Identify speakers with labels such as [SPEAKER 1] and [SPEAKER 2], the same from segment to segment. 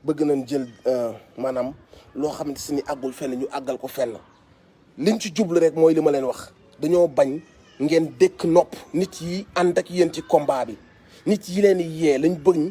[SPEAKER 1] bëgg nañ jël maanaam loo xamante si ni àggul fenn ñu àggal ko fenn liñ ci jublu rek mooy li ma leen wax dañoo bañ ngeen dëkk nopp nit yi ànd ak yéen ci combat bi nit yi leen yee lañ bañ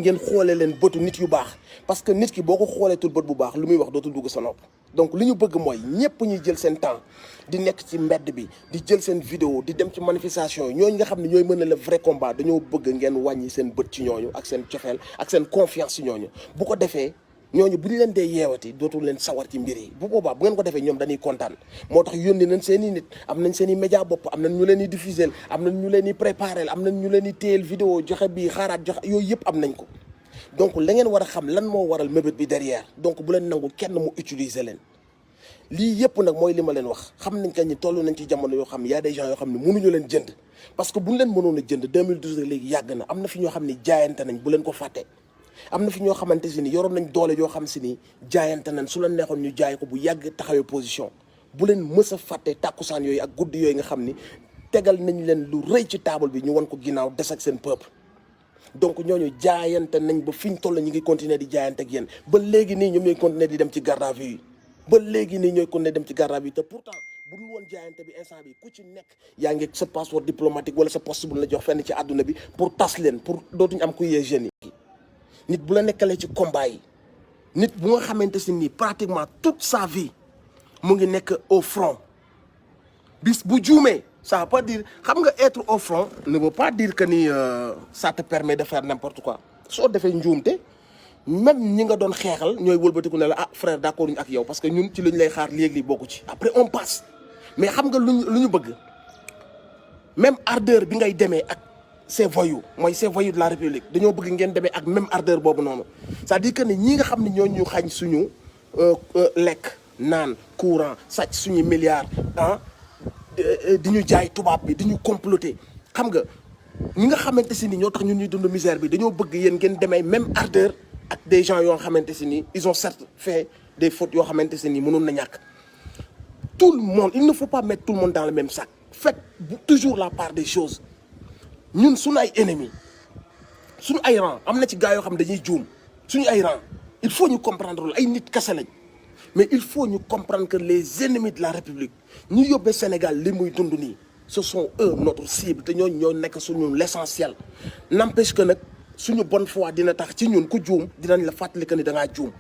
[SPEAKER 1] ngeen xoole leen bëtu nit yu baax parce que nit ki boo ko xooleetul bët bu baax lu muy wax dootul dugg sa nopp donc li ñu bëgg mooy ñëpp ñuy jël seen temps di nekk ci mbedd bi di jël seen vidéo di dem ci manifestation yi ñooñu nga xam ne ñooy mën a le vrai combat dañoo bëgg ngeen wàññi seen bët ci ñooñu ak seen cofeel ak seen confiance ci ñooñu bu ko defee ñooñu bu ñu leen dee yeewati dootul leen sawar ci mbir yi bu boobaa bu ngeen ko defee ñoom dañuy kontaan moo tax yónni nañ seen i nit am nañ seen i média bopp am nañ ñu leen di diffuser am nañ ñu leen di préparer am nañ ñu leen di téyel vidéo joxe bii xaaraat joxe yooyu yëpp am nañ ko donc la ngeen war a xam lan moo waral mébét bi derrière donc bu leen nangu kenn mu utiliser leen lii yëpp nag mooy li ma leen wax xam nañ que ni toll nañ ci jamono yoo xam y a des gens yoo xam ne mënuñu leen jënd parce que bu ñu leen mënoon a jënd 2012 léegi yàgg na am na fi ñoo xam ne jaayante nañ bu leen ko fàtte am na fi ñoo xamante si ni yoroon nañ doole yoo xam si ni jaayante nañ su la neexoon ñu jaay ko bu yàgg taxawee position bu leen mës a fàtte tàkkusaan yooyu ak guddi yooyu nga xam ni tegal nañ leen lu rëy ci table bi ñu wan ko ginnaaw des ak seen peuple donc ñooñu jaayante nañ ba fi ñu toll ñu ngi continuer di jaayante ak yéen ba léegi nii ñoom ñooy continuer di dem ci garde à vue yi ba léegi nii ñooy continuer dem ci garde à vue te pourtant bu dul woon jaayante bi instant bi ku ci nekk yaa ngi sa passeport diplomatique wala sa poste bu la jox fenn ci àdduna bi pour tas leen pour dootuñu am ku yee jeunes yi nit bu la nekkalee ci combat yi nit bu nga xamante si nii pratiquement toute sa vie mu ngi nekk au front bis bu juumee ça veut pas dire xam nga être au front ne veut pas dire que ni ça te permet de faire n'importe quoi soo defee njuumte même ñi nga doon xeexal ñooy wëlbatiku ne la ah frère d'accord ñu ak yow parce que ñun ci lu ñu lay xaar léegi bokku ci après on passe mais xam nga lu ñu bëgg même ardeur bi ngay demee ak ces voyous mooy ces voyous de la république dañoo bëgg ngeen demee ak même ardeur boobu noonu c'est-à-dire que ne ñi nga xam ne ñoo ñu xañ suñu lekk naan courant sàcc suñu milliards di ñu jaay tubaab bi di ñu comploter xam nga ñi nga xamante si ni ñoo tax ñun ñuy dund misère bi dañoo bëgg yéen ngeen demee même ardeur ak des gens yoo xamante si ni ils ont certes fait des fautes yoo xamante si ni mënoon na ñàkk tout le monde il ne faut pas mettre tout le monde dans le même sac faites toujours la part des choses ñun suñu ay ennemis suñu ay rang am na ci gars yoo xam dañuy juum suñu ay rang il faut ñu comprendre loolu ay nit kese lañ mais il faut ñu comprendre que les ennemis de la République ñu yóbbee Sénégal li muy dund nii ce sont eux notre cible te ñooñu ñoo nekk suñu l'essentiel n'empêche que nag suñu bonne foi dina tax ci ñun ku juum dinañ la fàttali que ni da ngaa juum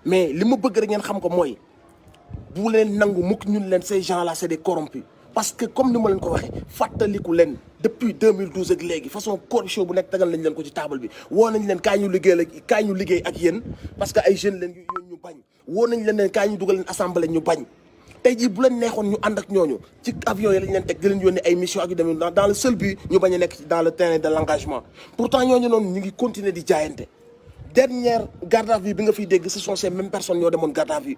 [SPEAKER 1] mais li ma bëgg rek ngeen xam ko mooy bu leen nangu mukk ñun leen ces gens là c'est des corrompus parce que comme ni ma leen ko waxee fàttaliku leen depuis 2012 ak léegi façon corruption bu nekk tegal nañ leen ko ci table bi woo nañ leen kaay ñu liggéey ak yéen parce que ay jeunes leen ñu bañ woo nañ leen kaay ñu dugal leen assemblée ñu bañ tey jii bu leen neexoon ñu ànd ak ñooñu ci avion yi lañ leen teg di leen yónnee ay mission ak yu demee dans le seul but ñu bañ a nekk dans le terrain de l'engagement pourtant ñooñu noonu ñu ngi continuer di jaayante dernière garde à vue bi nga fiy dégg ce sont ces mêmes personnes ñoo demoon garde à vue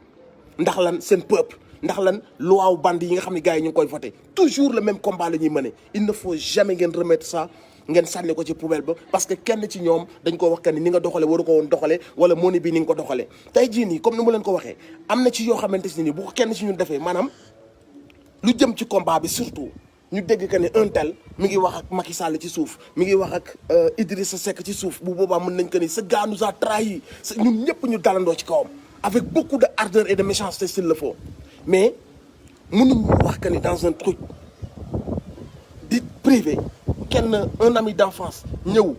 [SPEAKER 1] ndax lan seen peuple ndax lan loi bandi yi nga xam ne gars yi ñu ngi koy voté toujours le même combat la ñuy mener il ne faut jamais ngeen remettre ça ngeen sànni ko ci poubelle ba parce que kenn ci ñoom dañ ko wax que ni nga doxale waru ko woon doxale wala moo ni bii ni nga ko doxale tey jii nii comme ni mu leen ko waxee am na ci yoo xamante si nii bu ko kenn ci ñun defee maanaam lu jëm ci combat bi surtout ñu dégg que ne un tel mi ngi wax ak Macky Sall ci suuf mi ngi wax ak Idrissa Seck ci suuf bu boobaa mën nañ que ni ce gars nous a trahi ñun ñëpp ñu dalandoo ci kawam avec beaucoup de ardeur et de méchanceté s'il le faut mais mënuñ wax que ni dans un truc dit privé kenn un ami d'enfance ñëw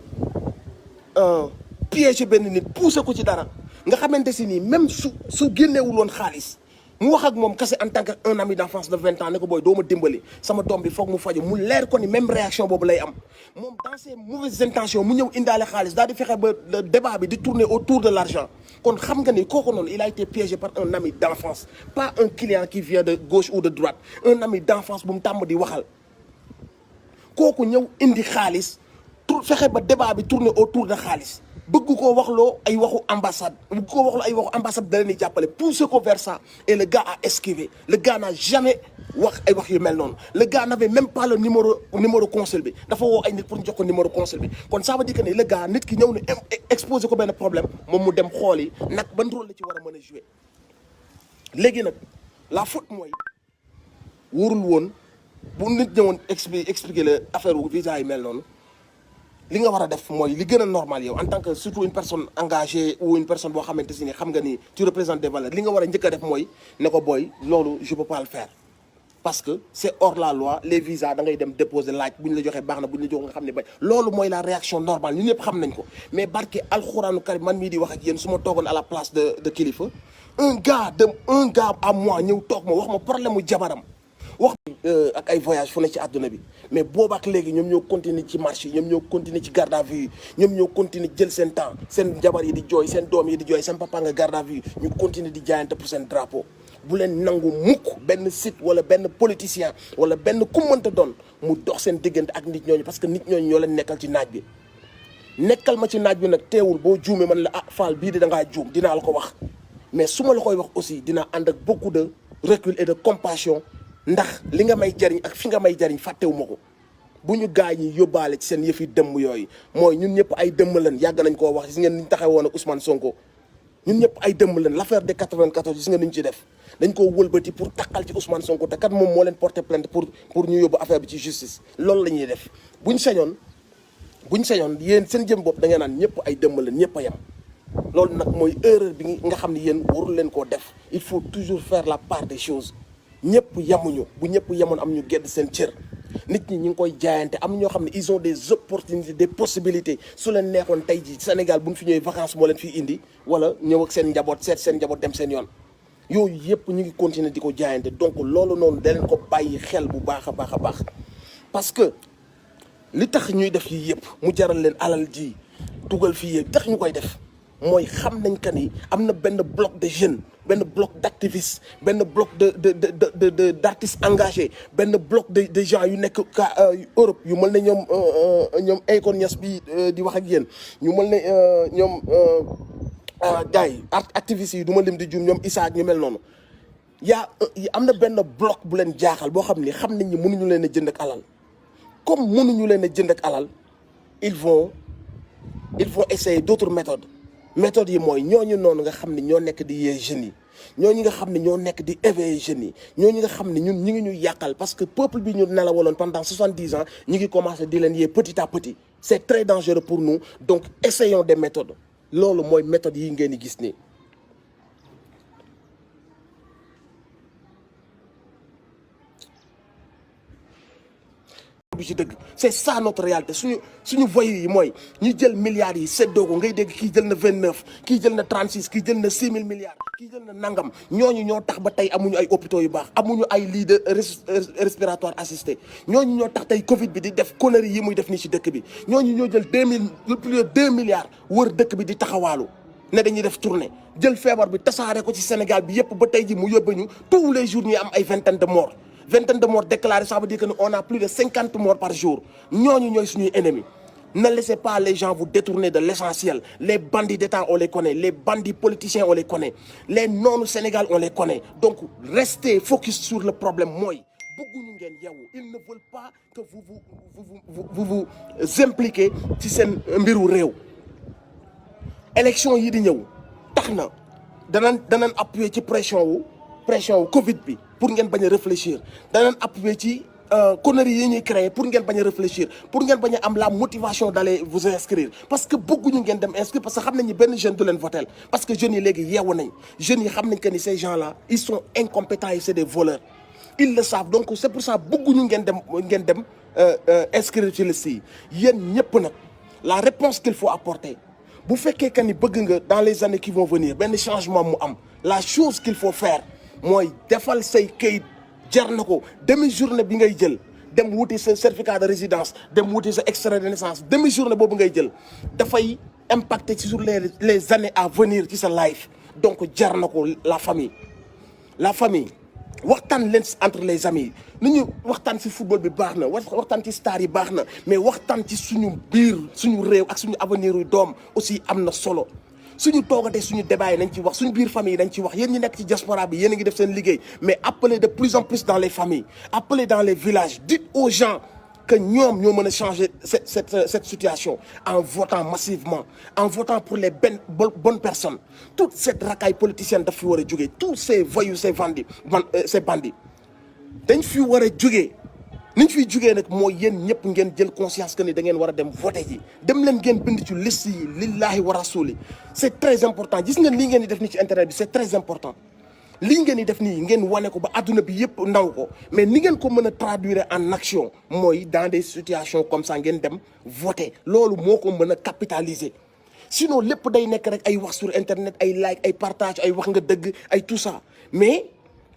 [SPEAKER 1] piéger benn nit pousser ko ci dara nga xamante si nii même su génneewul woon xaalis mu wax ak moom kese en tant que un ami d'enfance de 20 ans ne ko booy doo ma dimbali sama doom bi foog mu faju mu leer ko ni même réaction boobu lay am moom dans ses mauvaises intentions mu ñëw indaale xaalis daal di fexe ba le débat bi di tourner autour de l'argent kon xam nga ni kooku noonu il a été piégé par un ami d'enfance pas un client qui vient de gauche ou de droite un ami d'enfance bu mu tàmm di waxal kooku ñëw indi xaalis fexe ba débat bi tourner autour de xaalis bëgg koo waxloo ay waxu ambassade bëgg koo waxloo ay waxu ambassade da leen di jàppale pousser ko vers ça et le gars a esquivé le gars n'a jamais wax ay wax yu mel noonu le gars n'avait même pas le numéro consul bi dafa woo ay nit pour ñu jox ko numéro consul bi kon ça veut dire que ne le gars nit ki ñëw na exposé ko benn problème moom mu dem xool yi nag ban rôle la ci war a mën a jouer léegi nag la faute mooy wóorul woon bu nit ñëwoon expliquer la affaire wu visa yi mel noonu li nga war a def mooy li gën a normal yow en tant que surtout une personne engagée ou une personne boo xamante si ni xam nga ni tu représentes des valeurs li nga war a njëkk a def mooy ne ko booy loolu je peux pas le faire parce que c'est hors la loi les visas da ngay dem déposer laaj bu ñu la joxee baax na bu ñu la jox nga xam ne ba loolu mooy la réaction normale ñun ñëpp xam nañ ko mais barke alxuraanu karim man mii di wax ak yéen su ma toogoon à la place de kilifa un gars à moi ñëw toog ma wax ma problème mu jabaram wax ak ay voyage fu ne ci àdduna bi mais boobaak léegi ñoom ñoo continuer ci marché yi ñoom ñoo continuer ci garde à vue yi ñoom ñoo continuer jël seen temps seen jabar yi di jooy seen doom yi di jooy seen papa nga garde à vue ñu continuer di jaayante pour seen drapeau bu leen nangu mukk benn site wala benn politicien wala benn ku mënta doon mu dox seen diggante ak nit ñooñu parce que nit ñooñu ñoo leen nekkal ci naaj bi nekkal ma ci naaj bi nag teewul boo juumee man la ah Fall bii di da ngaa juum dinaa la ko wax mais su ma la koy wax aussi dinaa ànd ak beaucoup de recul et de compassion ndax li nga may jariñ ak fi nga may jariñ fàttewu ma ko bu ñu gaañ yi yóbbaale ci seen yëfi dëmm yooyu mooy ñun ñëpp ay dëmm lañ yàgg nañ koo wax gis ngeen ni ñu taxawoon ak Ousmane Sonko ñun ñëpp ay dëmm lañ l'affaire de 94 gis nga ni ñu ci def dañ koo wëlbati pour takkal ci Ousmane Sonko te kat moom moo leen porter plainte pour ñu yóbbu affaire bi ci justice loolu la ñuy def buñ sañoon yéen seen jëm bopp da ngeen naan ñëpp ay dëmm lañ ñëpp a yem loolu nag mooy erreur bi nga xam ne yéen warul leen koo def il faut toujours faire la part des choses ñëpp yemuñu bu ñëpp yemoon am ñu gedd seen cër nit ñi ñu ngi koy jaayante am ñoo xam ne ils ont des opportunités des possibilités su leen neexoon tey jii Sénégal bu ñu fi ñëwee vacances moo leen fiy indi wala ñëw ak seen njaboot seet seen njaboot dem seen yoon yooyu yëpp ñu ngi continuer di ko jaayante donc loolu noonu da leen ko bàyyi xel bu baax a baax a baax parce que li tax ñuy def yi yëpp mu jaral leen alal ji dugal fii yëpp tax ñu koy def mooy xam nañ que ni am na benn bloc de jeunes benn bloc d'activistes benn bloc d'artistes engagés benn bloc de gens yu nekk Europe yu mel ne ñoom Akon Niass bi di wax ak yéen ñu mel ne ñoom gars yi activistes yi du ma lim di jum ñoom Issa ak ñu mel noonu am na benn bloc bu leen jaaxal boo xam ni xam nañ ni mënuñu leen a jënd ak alal comme mënuñu leen a jënd ak alal ils vont essayer d'autres méthodes yi mooy ñooñu noonu nga xam ne ñoo nekk di yee jeunes yi ñooñu nga xam ne ñoo nekk di éveiller jeunes yi ñooñu nga xam ne ñun ñi ngi ñuy yàqal parce que peuple bi ñu nelawaloon pendant 70 ans ñi ngi commencé di leen yee petit à petit c'est très dangereux pour nous donc essayons des méthodes loolu mooy méthodes yi ngeen di gis nii bi ci dëgg c'est ça notre réalité suñu voyous yi mooy ñu jël milliards yi seddoo ko ngay dégg kii jël na 29 kii jël na 36 kii jël na 6000 milliards kii jël na nangam ñooñu ñoo tax ba tey amuñu ay hôpitaux yu baax amuñu ay lits de respiratoire assisté ñooñu ñoo tax tey Covid bi di def conneries yi muy def nii ci dëkk bi ñooñu ñoo jël plus de 2 milliards wër dëkk bi di taxawaalu ne dañuy def tournée jël feebar bi tasaare ko ci Sénégal bi yëpp ba tey ji mu yóbbu ñu tous les jours ñuy am ay vingtaine de morts déclarées, ça veut dire qu'on a plus de 50 morts par jour. Nous sommes nos ennemis. Ne laissez pas les gens vous détourner de l'essentiel. Les bandits d'État, on les connaît. Les bandits politiciens, on les connaît. Les non-Sénégal, on les connaît. Donc, restez focus sur le problème. Ils ne veulent pas que vous impliquez ci seen mbiru réew. Élection yi di ñëw tax na danañ appuyer ci pression wu Covid bi pour ngeen bañ a réfléchir danañ appuyer ci conneries yi ñuy créer pour ngeen bañ a réfléchir pour ngeen bañ a am la motivation d'aller vous inscrire parce que bëgguñu ngeen dem inscrire parce que xam nañ ni benn jeune du leen voter parce que jeunes yi léegi yeewu nañ jeunes yi xam nañ que ni ces gens là ils sont incompétents et c'est des voleurs ils le savent donc c'est pour ça bëgguñu ngeen dem inscrire ci liste yi yéen ñëpp nag la réponse qu'il faut apporter bu fekkee que ni bëgg nga dans les années qui vont venir benn changement mu am la chose qu'il faut faire mooy defal say kayit jar na ko demi-journée bi ngay jël dem wuti sa certificat de résidence dem wuti sa extrait de naissance demi-journée boobu ngay jël dafay impacter sur les années à venir ci sa life donc jar na ko la famille waxtaan leen entre les amis ni ñu waxtaan ci football bi baax na waxtaan ci star yi baax na mais waxtaan ci suñu biir suñu réew ak suñu avenir yu doom aussi am na solo suñu toogatee suñu débat yi nañ ci wax suñu biir famille yi nañ ci wax yéen ñi nekk ci diaspora bi yéen a ngi def seen liggéey mais appelez de plus en plus dans les familles appelez dans les villages dites aux gens que ñoom ñoo mën a changer cette situation en votant massivement en votant pour les bonnes personnes toute cette racaille politicienne daf fi war a jógee tous ces voyous ces bandits dañ fi war a jógee niñ fiy jugee nag mooy yéen ñëpp ngeen jël conscience que ni da ngeen war a dem voter ji dem leen ngeen bind ci liste yi lillahi wa rasuli c'est très important gis ngeen lii ngeen di def ni ci internet bi c'est très important lii ngeen di def nii ngeen wane ko ba adduna bi yëpp ndaw ko mais ni ngeen ko mën a traduire en action mooy dans des situations comme ça ngeen dem voter loolu moo ko mën a capitaliser sinon lépp day nekk rek ay wax sur internet ay like ay partage ay wax nga dëgg ay tout ça mais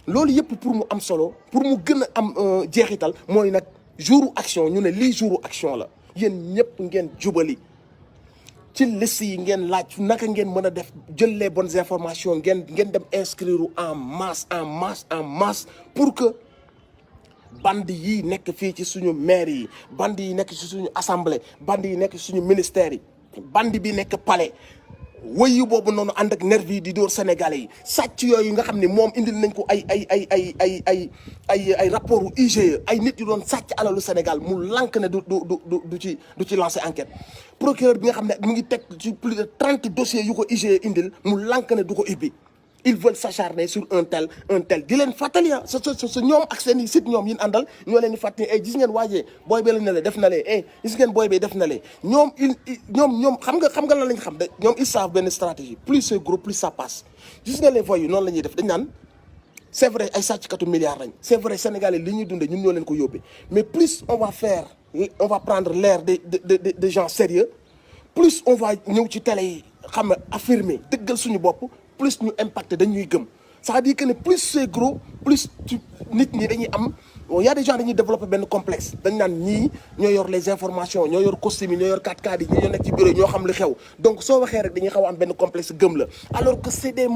[SPEAKER 1] loolu yëpp pour mu am solo pour mu gën a am jeexital mooy nag jouru action ñu ne lii jouru action la yéen ñëpp ngeen jubali ci liste yi ngeen laaj naka ngeen mën a def jël les bonnes informations ngeen dem inscrire en masse pour que band yi nekk fii ci suñu maire yi band yi nekk ci suñu assemblée band yi nekk ci suñu ministère yi band bi nekk palais wëyu boobu noonu ànd ak nervi yi di dóor sénégalais yi sàcc yooyu nga xam ne moom indil nañ ko ay rapport u IGE ay nit yu doon sàcc alalu Sénégal mu lànk ne du ci lancer enquête procureur bi nga xam ne mu ngi teg ci plus de 30 dossiers yu ko IGE indil mu lànk ne du ko ibbi ils veulent s'acharner sur un tel di leen fàttali sa ñoom ak seen i site ñoom yin àndal ñoo leen di fàttali gis ngeen waajee booy bee la ne le def na lee gis ngeen booy bee def na lee ñoom xam nga lan lañ xam de ñoom ils savent benn stratégie plus c'est gros plus ça passe gis nga les voyous noonu la ñuy def dañ naan c'est vrai ay sàcckatu milliards lañ c'est vrai sénégalais li ñuy dundee ñun ñoo leen ko yóbbee mais plus on va prendre l'air de gens sérieux plus on va ñëw ci télé yi xam nga affirmer dëggal suñu bopp plus ñu impacté dañuy gëm c'est-à-dire que ne plus c'est gros plus nit ñi dañuy am y a des gens dañuy développer benn complexe dañ naan ñii ñoo yor les informations ñoo yor costume yi ñoo yor 4x4 yi ñoo nekk ci bureau yi ñoo xam li xew donc soo waxee rek dañuy xaw a am benn complexe gëm la alors que c'est des